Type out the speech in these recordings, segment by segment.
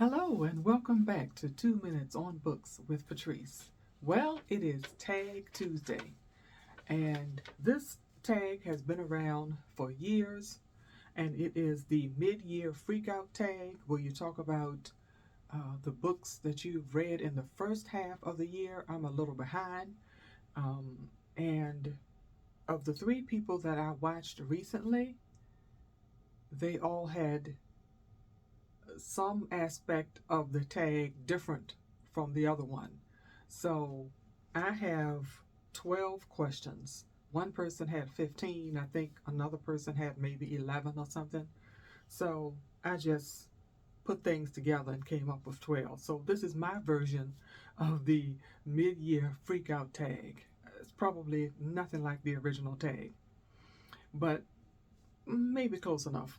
Hello and welcome back to 2 Minutes on Books with Patrice. Well, it is Tag Tuesday, and this tag has been around for years, and it is the mid-year freakout tag where you talk about the books that you've read in the first half of the year. I'm a little behind, and of the three people that I watched recently, they all had some aspect of the tag different from the other one. So I have 12 questions. One person had 15. I think another person had maybe 11 or something. So I just put things together and came up with 12. So this is my version of the mid-year freakout tag. It's probably nothing like the original tag, but maybe close enough.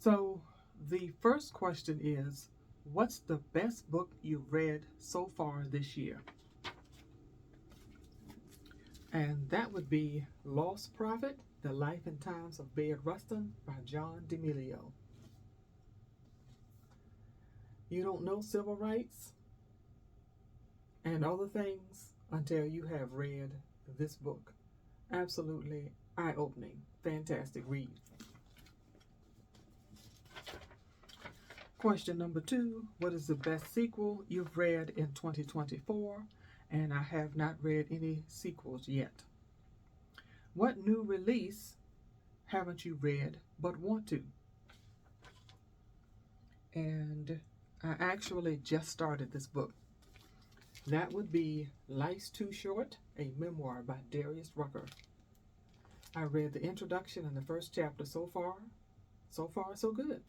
So the first question is, what's the best book you've read so far this year? And that would be Lost Prophet, The Life and Times of Bayard Rustin by John D'Amelio. You don't know civil rights and other things until you have read this book. Absolutely eye-opening, fantastic read. Question number 2, what is the best sequel you've read in 2024? And I have not read any sequels yet. What new release haven't you read but want to? And I actually just started this book. That would be Life's Too Short, a memoir by Darius Rucker. I read the introduction and the first chapter so far. So far, so good.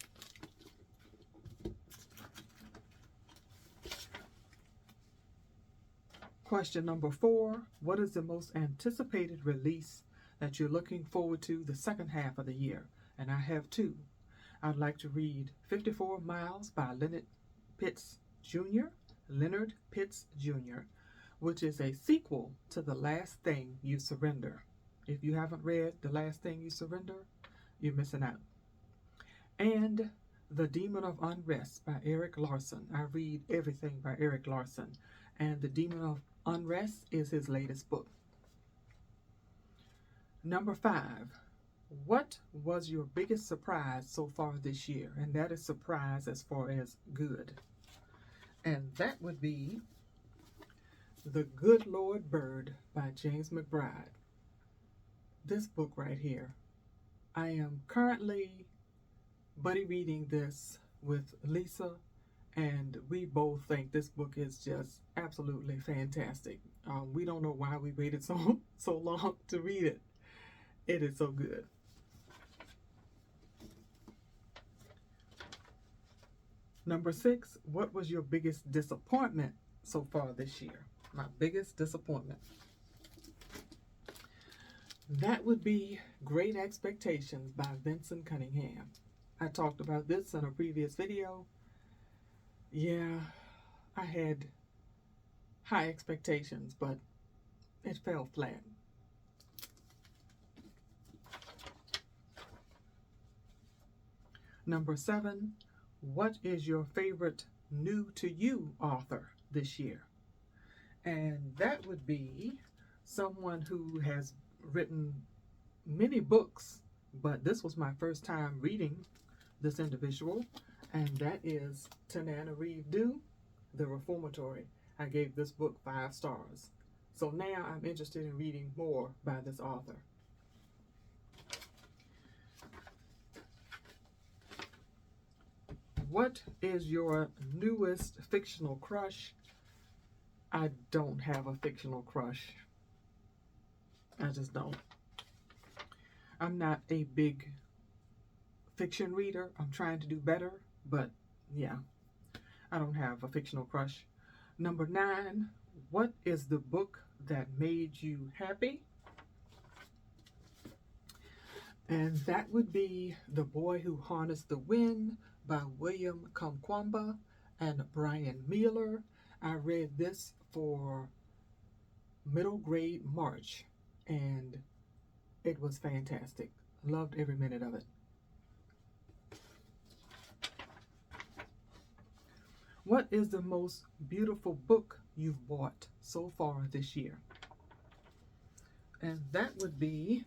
Question number 4, what is the most anticipated release that you're looking forward to the second half of the year? And I have 2. I'd like to read 54 Miles by Leonard Pitts Jr., which is a sequel to The Last Thing You Surrender. If you haven't read The Last Thing You Surrender, you're missing out. And The Demon of Unrest by Erik Larson. I read everything by Erik Larson, and The Demon of Unrest is his latest book. Number 5, what was your biggest surprise so far this year? And that is surprise as far as good. And that would be The Good Lord Bird by James McBride. This book right here. I am currently buddy reading this with Lisa, and we both think this book is just absolutely fantastic. We don't know why we waited so long to read it. It is so good. Number 6, what was your biggest disappointment so far this year? My biggest disappointment. That would be Great Expectations by Vincent Cunningham. I talked about this in a previous video. Yeah, I had high expectations, but it fell flat. Number 7, what is your favorite new to you author this year? And that would be someone who has written many books, but this was my first time reading this individual, and that is Tananarive Due, The Reformatory. I gave this book 5 stars. So now I'm interested in reading more by this author. What is your newest fictional crush? I don't have a fictional crush. I just don't. I'm not a big fiction reader. I'm trying to do better, but yeah, I don't have a fictional crush. Number 9, what is the book that made you happy? And that would be The Boy Who Harnessed the Wind by William Kamkwamba and Brian Mueller. I read this for middle grade March, and it was fantastic. Loved every minute of it. What is the most beautiful book you've bought so far this year? And that would be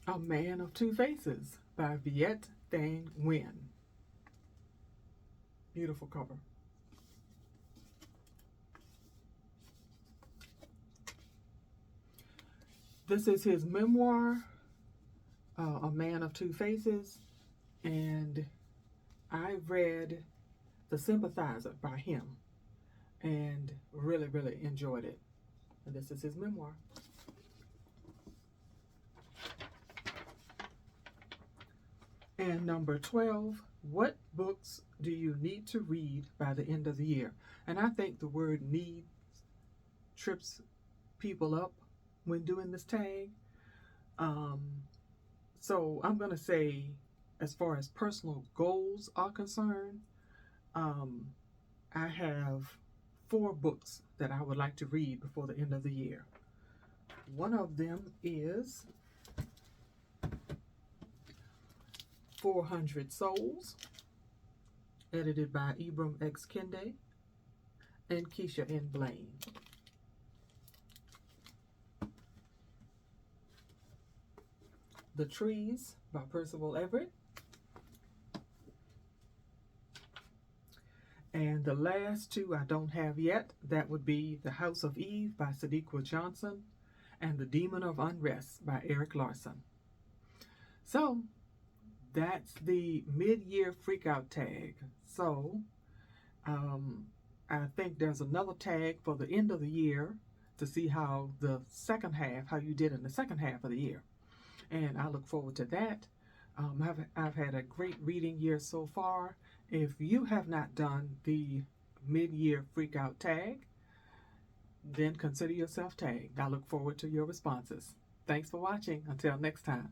A Man of Two Faces by Viet Thanh Nguyen. Beautiful cover. This is his memoir, A Man of Two Faces, and I read The Sympathizer by him and really, really enjoyed it. And this is his memoir. And number 12, what books do you need to read by the end of the year? And I think the word need trips people up when doing this tag. So I'm going to say, as far as personal goals are concerned, I have 4 books that I would like to read before the end of the year. One of them is 400 Souls, edited by Ibram X. Kendi and Keisha N. Blaine. The Trees by Percival Everett. And the last 2 I don't have yet. That would be The House of Eve by Sadiqa Johnson and The Demon of Unrest by Erik Larson. So that's the mid-year freakout tag. So I think there's another tag for the end of the year to see how you did in the second half of the year. And I look forward to that. I've had a great reading year so far. If you have not done the mid-year freakout tag, then consider yourself tagged. I look forward to your responses. Thanks for watching. Until next time.